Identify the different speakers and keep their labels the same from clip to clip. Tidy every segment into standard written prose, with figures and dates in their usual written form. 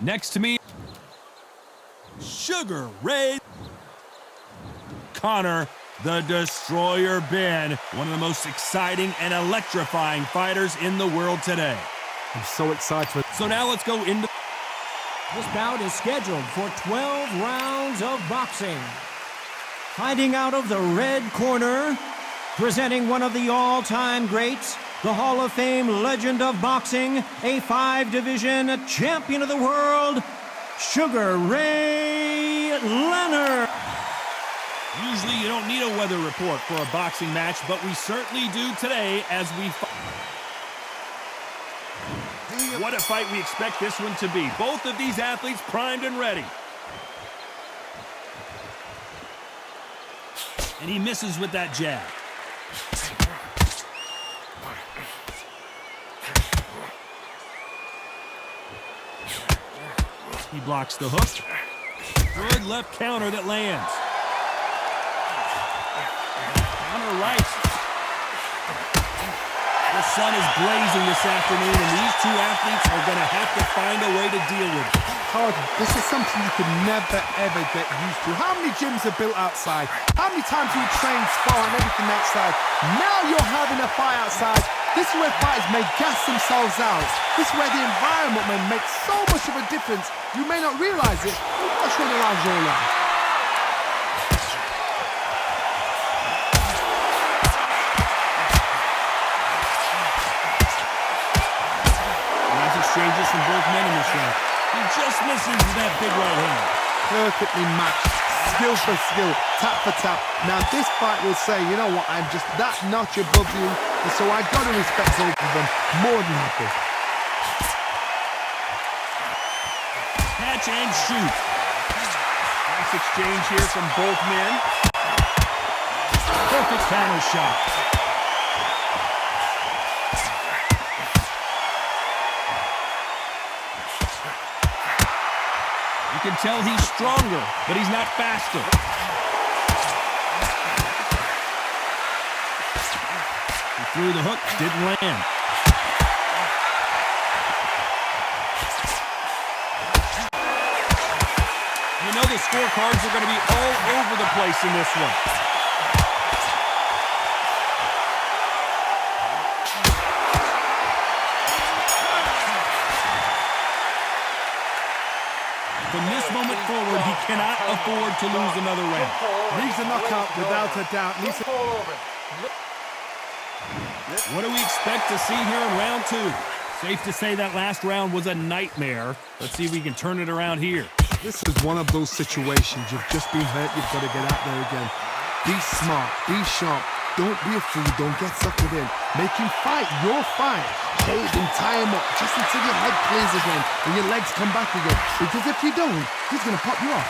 Speaker 1: Next to me, Sugar Ray Conor the Destroyer Benn, one of the most exciting and electrifying fighters in the world today.
Speaker 2: I'm so excited.
Speaker 1: So now let's go into...
Speaker 3: This bout is scheduled for 12 rounds of boxing. Fighting out of the red corner, presenting one of the all-time greats, the Hall of Fame legend of boxing, a 5-division champion of the world, Sugar Ray Leonard.
Speaker 1: Usually you don't need a weather report for a boxing match, but we certainly do today as we... What a fight we expect this one to be. Both of these athletes primed and ready. And he misses with that jab. He blocks the hook. Good left counter that lands. Counter right. The sun is blazing this afternoon, and these two athletes are going to have to find a way to deal with it.
Speaker 2: This is something you could never, ever get used to. How many gyms are built outside? How many times do you train, spar, and everything outside? Now you're having a fight outside. This is where fighters may gas themselves out. This is where the environment may make so much of a difference. You may not realize it, but you're going to
Speaker 1: Exchanges from both men in this round. He just misses with that big right hand.
Speaker 2: perfectly matched, skill for skill, tap for tap. Now this fight will say, you know what, I'm just that notch above you, and so I got to respect both of them more than happy.
Speaker 1: Catch and shoot. Nice exchange here from both men. Perfect counter shot. You can tell he's stronger, but he's not faster. He threw the hook, didn't land. You know the scorecards are going to be all over the place in this one. From this moment forward, he cannot afford to lose another round.
Speaker 2: Needs a knockout without a doubt.
Speaker 1: What do we expect to see here in round two? Safe to say that last round was a nightmare. Let's see if we can turn it around here.
Speaker 2: This is one of those situations. You've just been hurt. You've got to get out there again. Be smart. Be sharp. Don't be a fool. Don't get suckered in. Make him fight your fight. Hold him, tie him up, just until your head clears again and your legs come back again. Because if you don't, he's going to pop you off.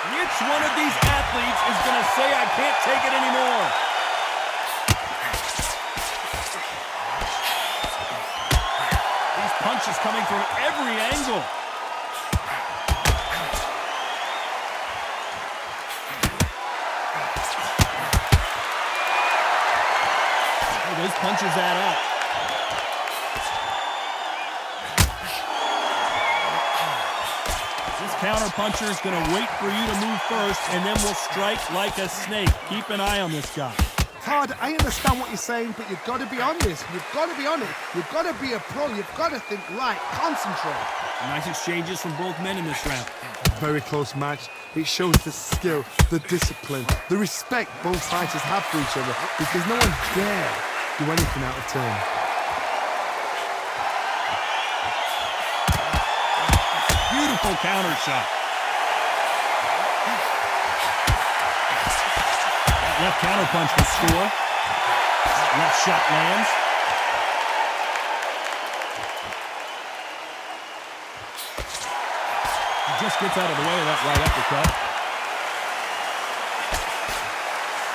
Speaker 1: Which one of these athletes is going to say, I can't take it anymore? These punches coming from every angle. Those punches add up. This counter puncher is going to wait for you to move first, and then will strike like a snake. Keep an eye on this guy.
Speaker 2: Todd, I understand what you're saying, but you've got to be on this. You've got to be on it. You've got to be a pro. You've got to think right. Concentrate.
Speaker 1: Nice exchanges from both men in this round.
Speaker 2: Very close match. It shows the skill, the discipline, the respect both fighters have for each other, because no one dare do anything out of turn.
Speaker 1: Beautiful counter shot. That left counter punch will score. That left shot lands. He just gets out of the way of that right uppercut.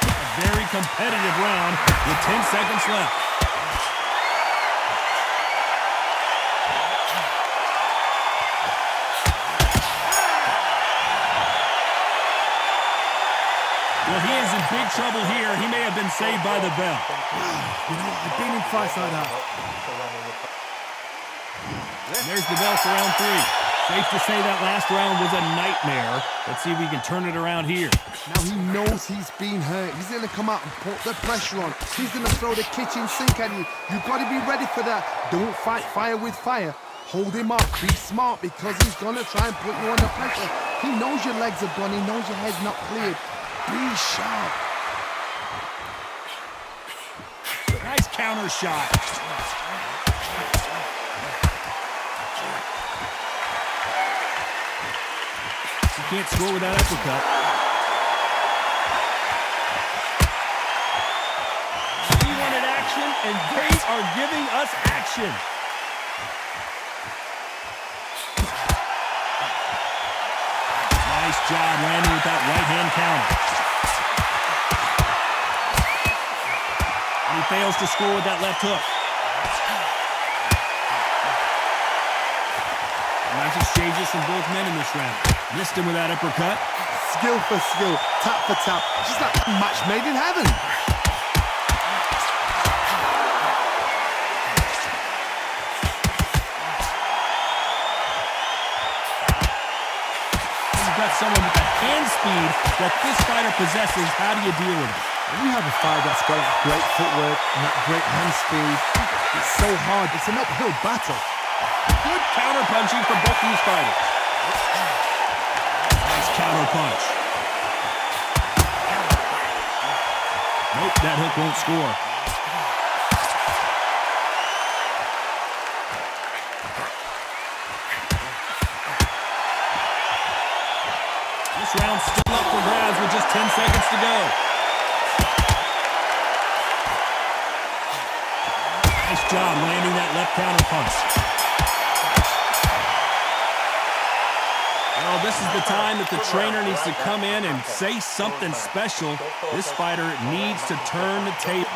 Speaker 1: A very competitive round with 10 seconds left. Well, he is in big trouble here. He may have been saved by the bell.
Speaker 2: You know, I've been in fights like that.
Speaker 1: There's the bell for round 3. Safe to say that last round was a nightmare. Let's see if we can turn it around here.
Speaker 2: Now he knows he's been hurt. He's going to come out and put the pressure on. He's going to throw the kitchen sink at you. You've got to be ready for that. Don't fight fire with fire. Hold him up. Be smart because he's going to try and put you under pressure. He knows your legs are gone. He knows your head's not cleared. Be sharp.
Speaker 1: Nice counter shot. You can't score with that uppercut. We wanted action, and they are giving us action. Nice job landing with that right-hand counter. And he fails to score with that left hook. Nice exchanges from both men in this round. Missed him with that uppercut.
Speaker 2: Skill for skill, tap for tap. Just like a match made in heaven.
Speaker 1: You've got someone with the hand speed that this fighter possesses. How do you deal with it?
Speaker 2: When you have a fighter that's got that great footwork and that great hand speed, it's so hard. It's an uphill battle.
Speaker 1: Good counter punching from both these fighters. Nice counter punch. Nope, that hook won't score. This round's still up for grabs with just 10 seconds to go. Nice job landing that left counter punch. Well, this is the time that the trainer needs to come in and say something special. This fighter needs to turn the table.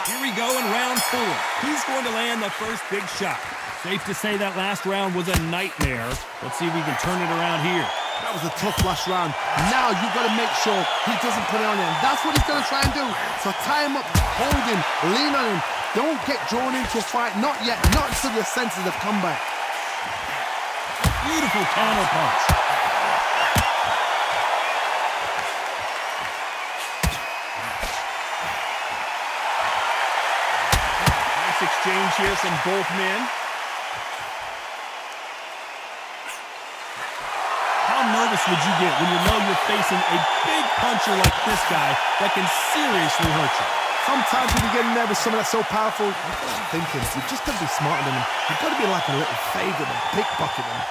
Speaker 1: Here we go in round 4. Who's going to land the first big shot? Safe to say that last round was a nightmare. Let's see if we can turn it around here.
Speaker 2: That was a tough last round. Now you've got to make sure he doesn't put it on him. That's what he's going to try and do. So tie him up, hold him, lean on him. Don't get drawn into a fight. Not yet. Not until your senses have come back.
Speaker 1: Beautiful counter punch. Nice exchange here from both men. How nervous would you get when you know you're facing a big puncher like this guy that can seriously hurt you?
Speaker 2: Sometimes when you get nervous, someone that's so powerful, thinking, you've just got to be smarter than him. You've got to be like a little favourite and pickpocket him.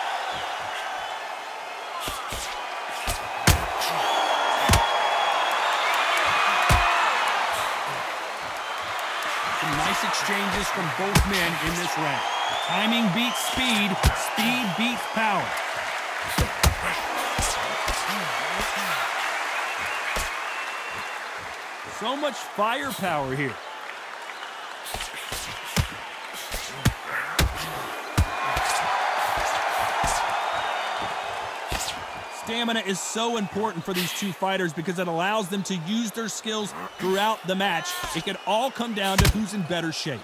Speaker 1: Nice exchanges from both men in this round. Timing beats speed, speed beats power. So much firepower here. Stamina is so important for these two fighters because it allows them to use their skills throughout the match. It can all come down to who's in better shape.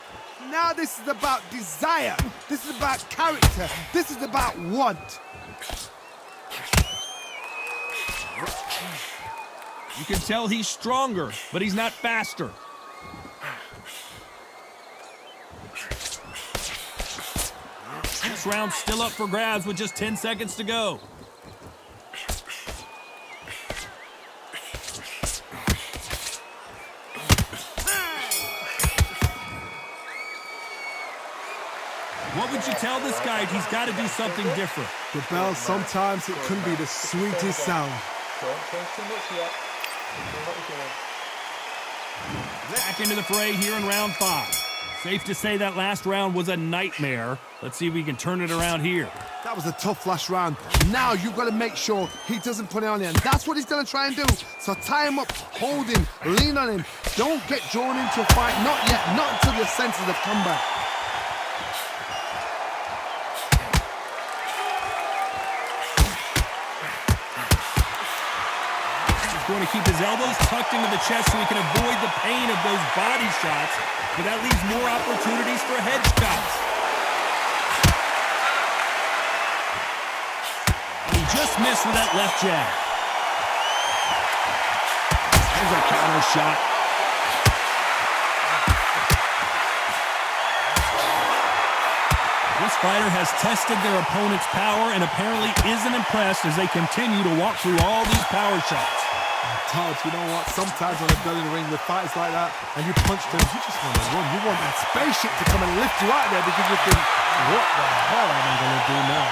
Speaker 2: Now this is about desire. This is about character. This is about want.
Speaker 1: You can tell he's stronger, but he's not faster. This round's still up for grabs with just 10 seconds to go. What would you tell this guy? He's got to do something different.
Speaker 2: The bell, sometimes it can be the sweetest sound.
Speaker 4: Don't change too much yet.
Speaker 1: Back into the fray here in round 5. Safe to say that last round was a nightmare. Let's see if we can turn it around here.
Speaker 2: That was a tough last round. Now you've got to make sure he doesn't put it on him. That's what he's going to try and do. So tie him up, hold him, lean on him. Don't get drawn into a fight. Not yet. Not until your senses have come back.
Speaker 1: going to keep his elbows tucked into the chest so he can avoid the pain of those body shots, but that leaves more opportunities for head shots. He just missed with that left jab. There's a counter shot. This fighter has tested their opponent's power and apparently isn't impressed as they continue to walk through all these power shots.
Speaker 2: Todd, you know what? Sometimes when I've done in the ring with fighters like that and you punch them, you just want to run. You want that spaceship to come and lift you out there because you think, what the hell am I going to do now?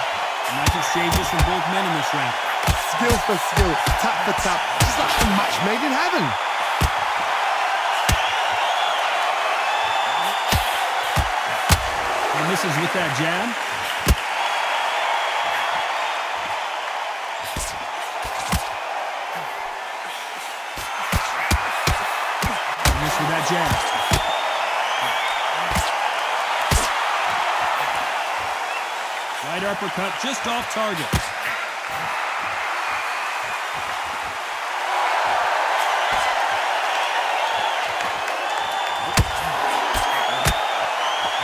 Speaker 1: And that just saves us from both men in this round.
Speaker 2: Skill for skill, tap for tap, just like a match made in heaven.
Speaker 1: He misses with that jab. He missed with that jab. Right uppercut just off target.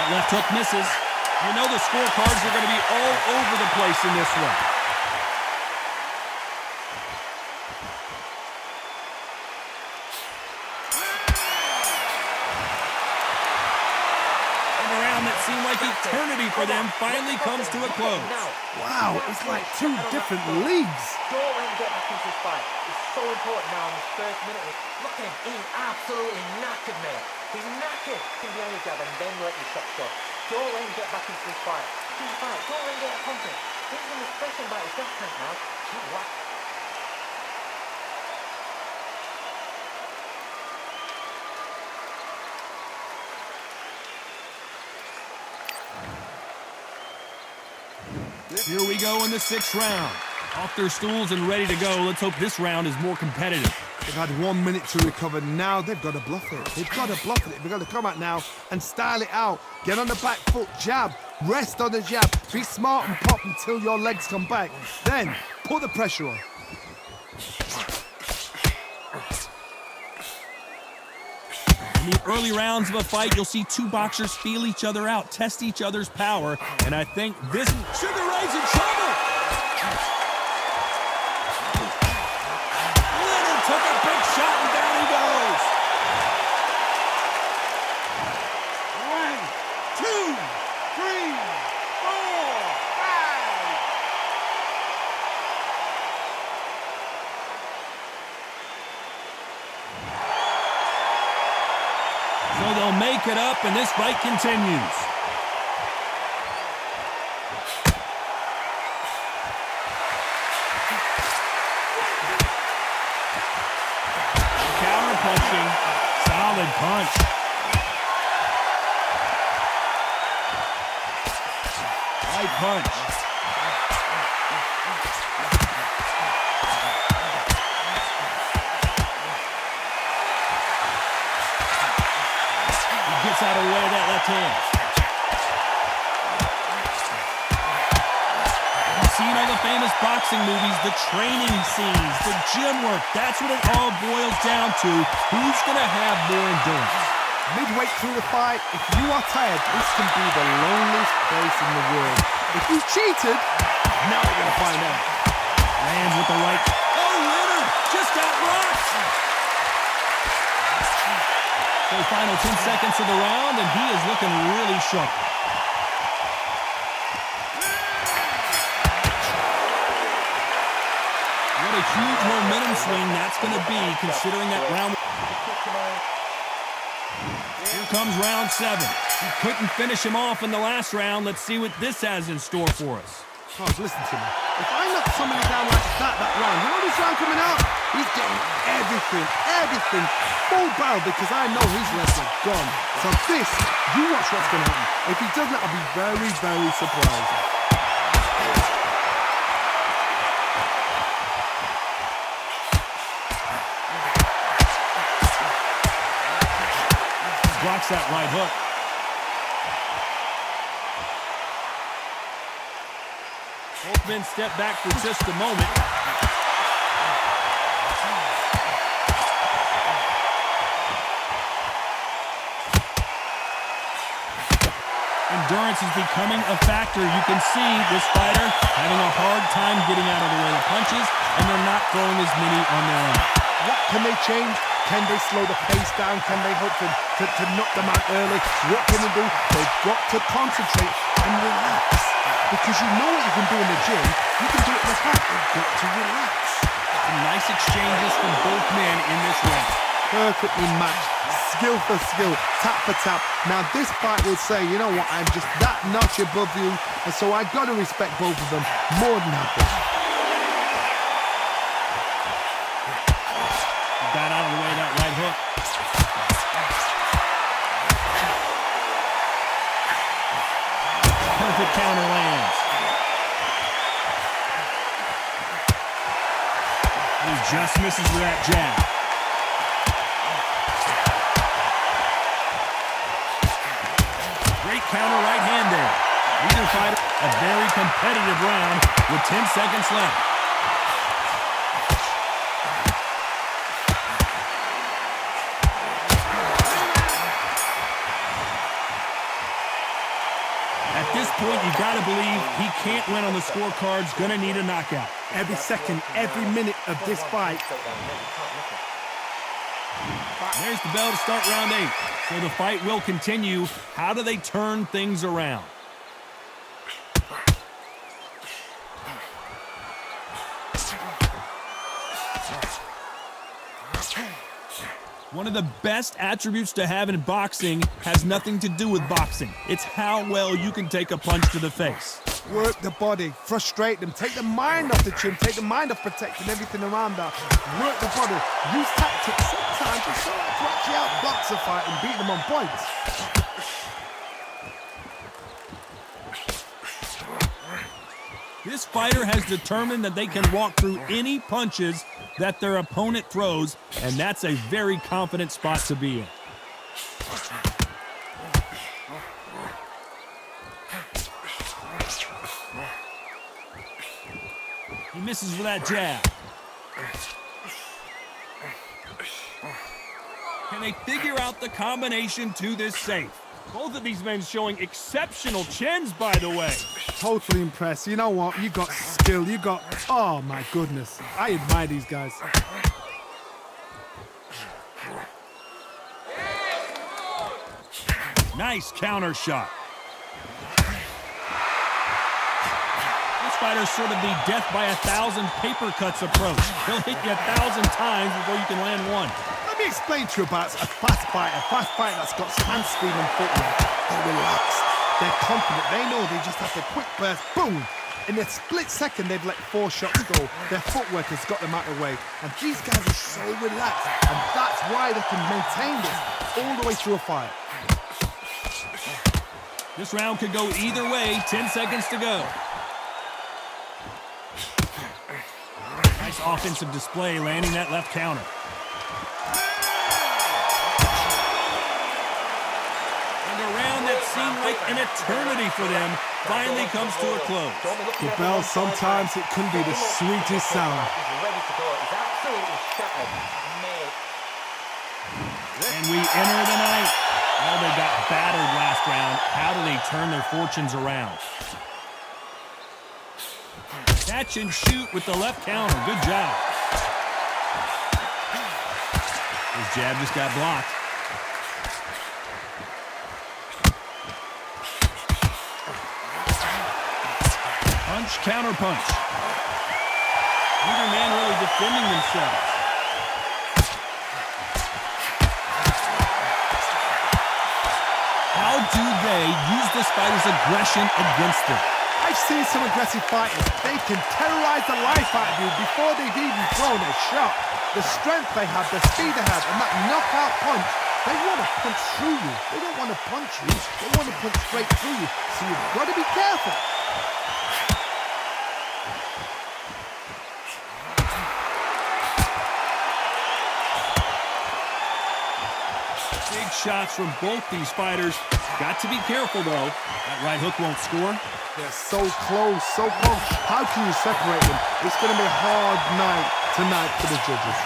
Speaker 1: Left hook misses. You know the scorecards are going to be all over the place in this one. And a round that seemed like eternity for them finally comes to a close.
Speaker 2: Wow, it's like two different leagues.
Speaker 4: Don't let him get back into this fight. It's so important now in this first minute. Look at him. He's absolutely knackered, mate. He's knackered. Can be on your jab and then let your shot go. Don't let him get back into this fight. Don't let him get confident. He's in the pressure about his gas tank now. Keep whack.
Speaker 1: Here we go in the 6th round. Off their stools and ready to go. Let's hope this round is more competitive.
Speaker 2: They've had 1 minute to recover. Now they've got to bluff it. They've got to bluff it. They've got to come out now and style it out. Get on the back foot, jab, rest on the jab. Be smart and pop until your legs come back. Then put the pressure on.
Speaker 1: In the early rounds of a fight, you'll see two boxers feel each other out, test each other's power, and I think this Sugar Ray's in trouble. Leonard took a big shot and down he goes.
Speaker 2: 1, 2, 3, 4, 5.
Speaker 1: So they'll make it up, and this fight continues. Counter punching, solid punch. Right punch. Gets out of the way of that left hand. You've seen all the famous boxing movies, the training scenes, the gym work. That's what it all boils down to. Who's going to have more endurance?
Speaker 2: Midway through the fight, if you are tired, this can be the loneliest place in the world. If you cheated, now we're going to find out.
Speaker 1: Lands with the right. Oh, Leonard just got rocked. So final 10 seconds of the round, and he is looking really sharp. What a huge momentum swing that's going to be, considering that round. Here comes round 7. He couldn't finish him off in the last round. Let's see what this has in store for us.
Speaker 2: Cos, listen to me. If I knock somebody down like that round, you know this round coming out? He's getting everything, full barrel, because I know his legs are gone. So this, you watch what's going to happen. If he does that, I'll be very, very surprised.
Speaker 1: Blocks that right hook. Both men step back for just a moment. Endurance is becoming a factor. You can see this fighter having a hard time getting out of the way of punches, and they're not throwing as many on their own.
Speaker 2: What can they change? Can they slow the pace down? Can they hope to knock them out early? What can they do? They've got to concentrate and relax. Because you know what you can do in the gym, you can do it in the fight. You've got to relax.
Speaker 1: Some nice exchanges from both men in this round.
Speaker 2: Perfectly matched, skill for skill, tap for tap. Now this fight will say, you know what, I'm just that notch above you, and so I've got to respect both of them more than happy.
Speaker 1: Got out of the way of that right hook. Perfect counter lands. He just misses with that jab. Great counter right hand there. Neither fighter, a very competitive round with 10 seconds left. At this point, you got to believe he can't win on the scorecards, gonna need a knockout.
Speaker 2: Every second, every minute of this fight.
Speaker 1: There's the bell to start round 8. So the fight will continue. How do they turn things around? One of the best attributes to have in boxing has nothing to do with boxing. It's how well you can take a punch to the face.
Speaker 2: Work the body, frustrate them, take the mind off the chin, take the mind off protecting everything around that. Work the body, use tactics sometimes to actually outbox a fight and beat them on points.
Speaker 1: This fighter has determined that they can walk through any punches that their opponent throws, and that's a very confident spot to be in. He misses with that jab. Can they figure out the combination to this safe? Both of these men showing exceptional chins, by the way.
Speaker 2: Totally impressed. You know what? You got skill. You got... Oh, my goodness. I admire these guys.
Speaker 1: Nice counter shot. This fighter's sort of the death by 1,000 paper cuts approach. He'll hit you 1,000 times before you can land one.
Speaker 2: Let me explain to you about a fast fighter that's got hand speed and footwork. They're relaxed. They're confident. They know they just have to quick burst, boom. In a split second, they've let 4 shots go. Their footwork has got them out of the way. And these guys are so relaxed. And that's why they can maintain this all the way through a fight.
Speaker 1: This round could go either way. 10 seconds to go. Nice offensive display, landing that left counter. And a round that seemed like an eternity for them finally comes to a close.
Speaker 2: The bell, sometimes it can be the sweetest sound.
Speaker 4: He's ready to go. He's absolutely shattered. Mate.
Speaker 1: And we enter the night. Well, they got battered last round. How do they turn their fortunes around? Catch and shoot with the left counter. Good job. His jab just got blocked. Punch, counter punch. Neither man really defending themselves. How do they use this fighter's aggression against them?
Speaker 2: I've seen some aggressive fighters. They can terrorize the life out of you before they've even thrown a shot. The strength they have, the speed they have, and that knockout punch, they want to punch through you. They don't want to punch you. They want to punch straight through you. So you've got to be careful.
Speaker 1: Big shots from both these fighters. Got to be careful, though. That right hook won't score.
Speaker 2: They're so close, so close. How can you separate them? It's going to be a hard night tonight for the judges.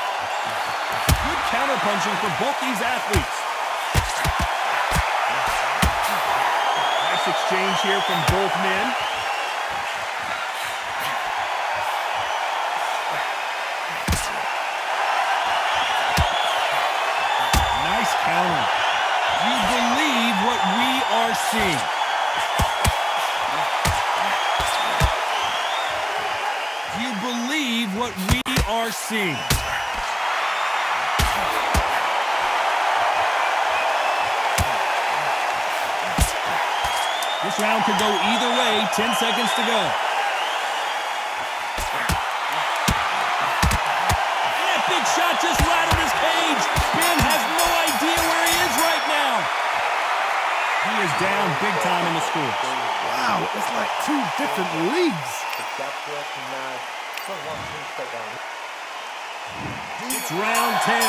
Speaker 1: Good counter-punching for both these athletes. Nice exchange here from both men. Nice counter. Do you believe what we are seeing? Do you believe what we are seeing? This round could go either way. 10 seconds to go. That big shot just rattled his cage. Ben has no idea where he is right now. He is down big time in the score.
Speaker 2: Wow, it's like two different leagues.
Speaker 1: It's round 10.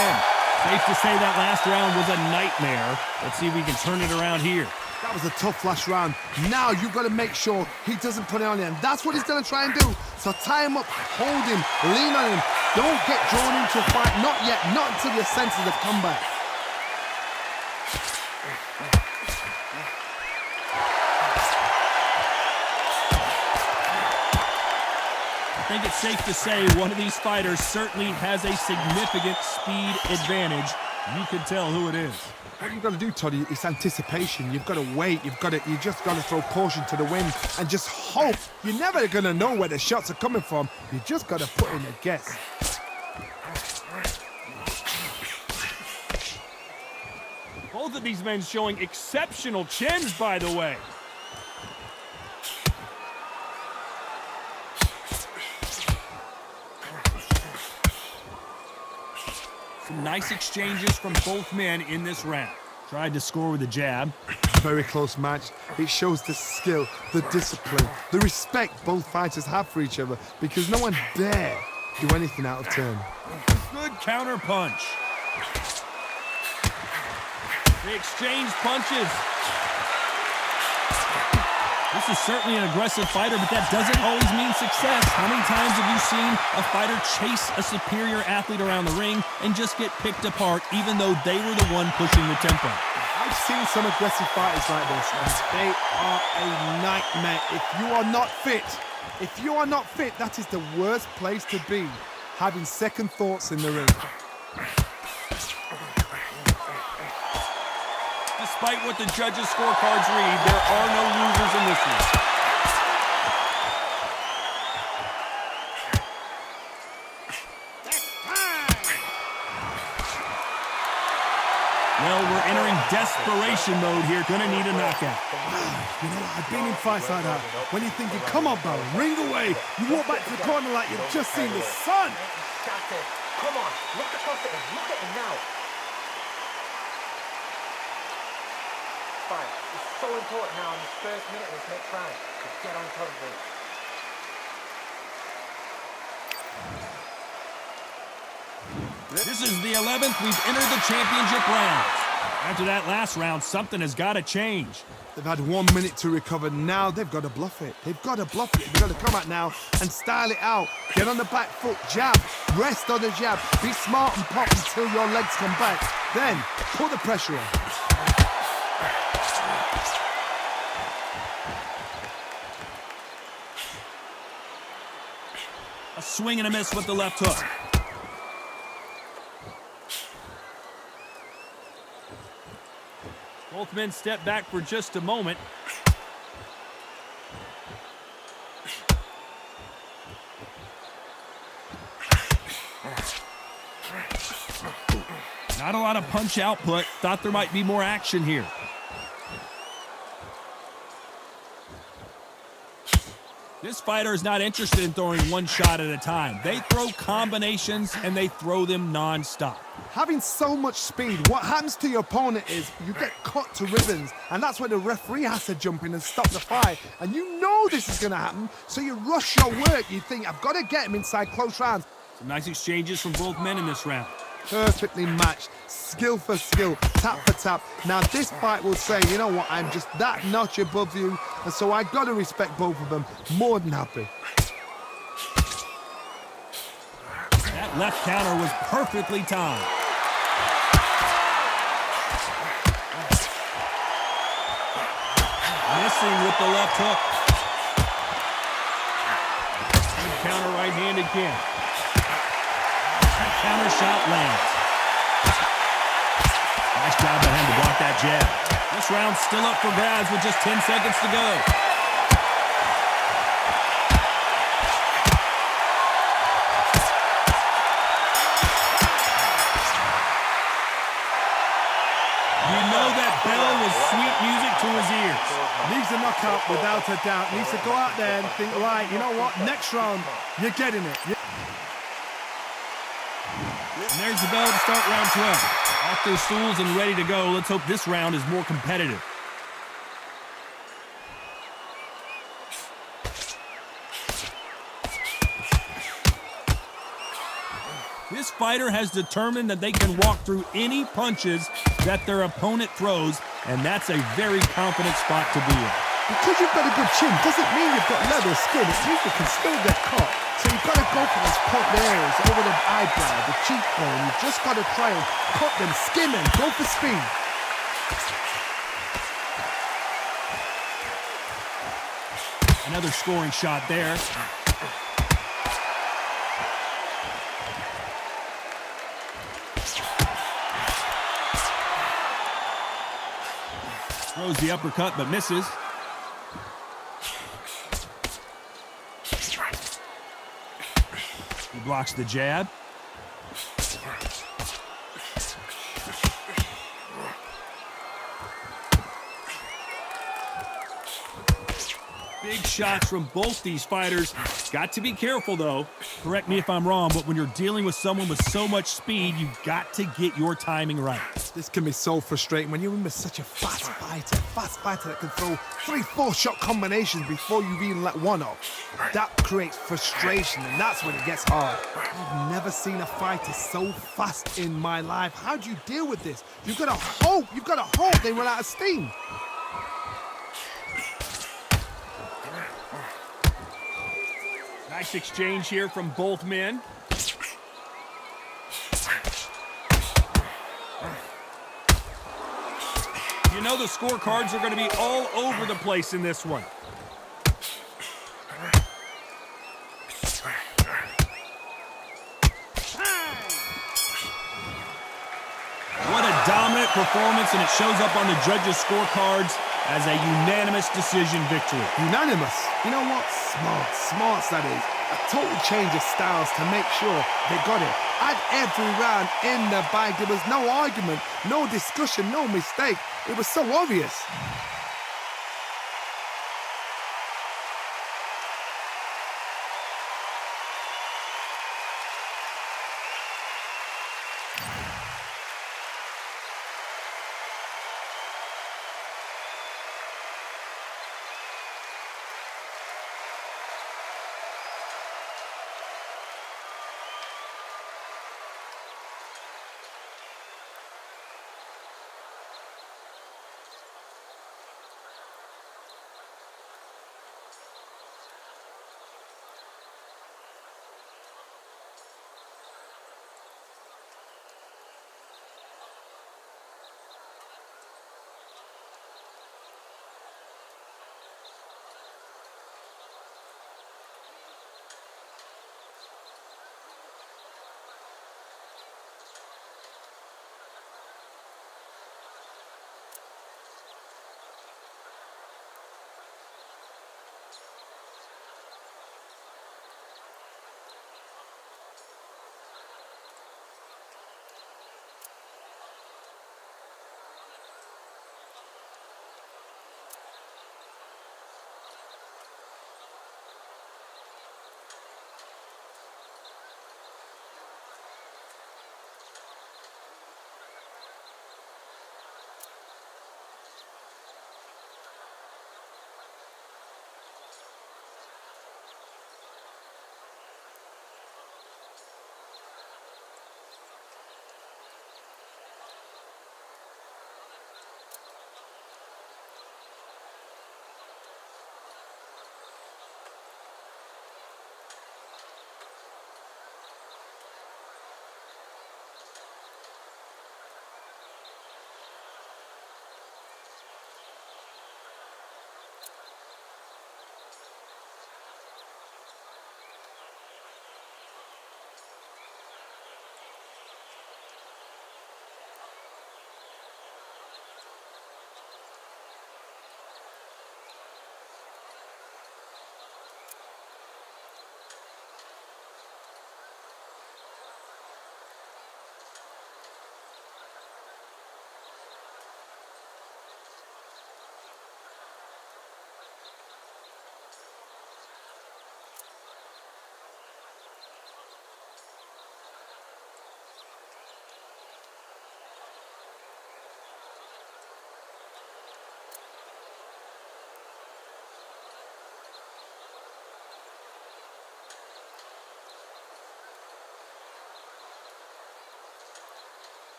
Speaker 1: Safe to say that last round was a nightmare. Let's see if we can turn it around here.
Speaker 2: That was a tough last round. Now you've got to make sure he doesn't put it on him. That's what he's going to try and do. So tie him up, hold him, lean on him. Don't get drawn into a fight. Not yet. Not until your senses have come back.
Speaker 1: I think it's safe to say one of these fighters certainly has a significant speed advantage. You can tell who it is.
Speaker 2: What you've got to do, Toddy, is anticipation. You've got to wait. You just got to throw caution to the wind and just hope. You're never going to know where the shots are coming from. You just got to put in a guess.
Speaker 1: Both of these men showing exceptional chins, by the way. Some nice exchanges from both men in this round. Tried to score with a jab.
Speaker 2: Very close match. It shows the skill, the discipline, the respect both fighters have for each other because no one dare do anything out of turn.
Speaker 1: Good counter punch. They exchange punches. This is certainly an aggressive fighter, but that doesn't always mean success. How many times have you seen a fighter chase a superior athlete around the ring and just get picked apart even though they were the one pushing the tempo?
Speaker 2: I've seen some aggressive fighters like this, and they are a nightmare. If you are not fit, that is the worst place to be, having second thoughts in the ring.
Speaker 1: Despite what the judges' scorecards read, there are no losers in this one. Well, we're entering desperation mode here. Gonna need a knockout.
Speaker 2: You know, I've been in fights like that. When you're thinking, come on, Baron, ring away. You walk back to the corner like you've just seen the sun.
Speaker 4: Come on, look across at him. Look at him now. It's so important now in this first minute of this next round to get on top of it.
Speaker 1: This is the 11th. We've entered the championship round. After that last round, something has got to change.
Speaker 2: They've had 1 minute to recover. Now they've got to bluff it. They've got to bluff it. They've got to come out now and style it out. Get on the back foot, jab, rest on the jab. Be smart and pop until your legs come back. Then put the pressure on.
Speaker 1: A swing and a miss with the left hook. Both men step back for just a moment. Not a lot of punch output. Thought there might be more action here. This fighter is not interested in throwing one shot at a time. They throw combinations, and they throw them non-stop.
Speaker 2: Having so much speed, what happens to your opponent is you get cut to ribbons, and that's where the referee has to jump in and stop the fight. And you know this is going to happen, so you rush your work. You think, I've got to get him inside close rounds.
Speaker 1: Some nice exchanges from both men in this round.
Speaker 2: Perfectly matched, skill for skill, tap for tap. Now this fight will say, you know what, I'm just that notch above you, and so I got to respect both of them. More than happy.
Speaker 1: That left counter was perfectly timed. Missed missing with the left hook. Good counter right hand again. That counter shot lands. Nice job by him to block that jab. This round's still up for grabs with just 10 seconds to go. You know that bell was sweet music to his ears.
Speaker 2: Needs a knockout without a doubt. Needs to go out there and think, right, you know what, next round, you're getting it.
Speaker 1: And there's the bell to start round 12. Off their stools and ready to go. Let's hope this round is more competitive. This fighter has determined that they can walk through any punches that their opponent throws, and that's a very confident spot to be in.
Speaker 2: Because you've got a good chin doesn't mean you've got leather skin. It means you can still get caught. So you've got to go for those pop areas over the eyebrow, the cheekbone. You've just got to try and cut them, skim them, go for speed.
Speaker 1: Another scoring shot there. Throws the uppercut but misses. He blocks the jab. Big shots from both these fighters. Got to be careful, though. Correct me if I'm wrong, but when you're dealing with someone with so much speed, you've got to get your timing right.
Speaker 2: This can be so frustrating when you're in with such a fast fighter that can throw 3-4 shot combinations before you even let one off. That creates frustration, and that's when it gets hard. I've never seen a fighter so fast in my life. How do you deal with this? You've got to hope they run out of steam.
Speaker 1: Nice exchange here from both men. You know the scorecards are going to be all over the place in this one. What a dominant performance, and it shows up on the judges' scorecards as a unanimous decision victory.
Speaker 2: Unanimous. You know what? Smart that is. A total change of styles to make sure they got it. At every round in the bag, there was no argument, no discussion, no mistake. It was so obvious.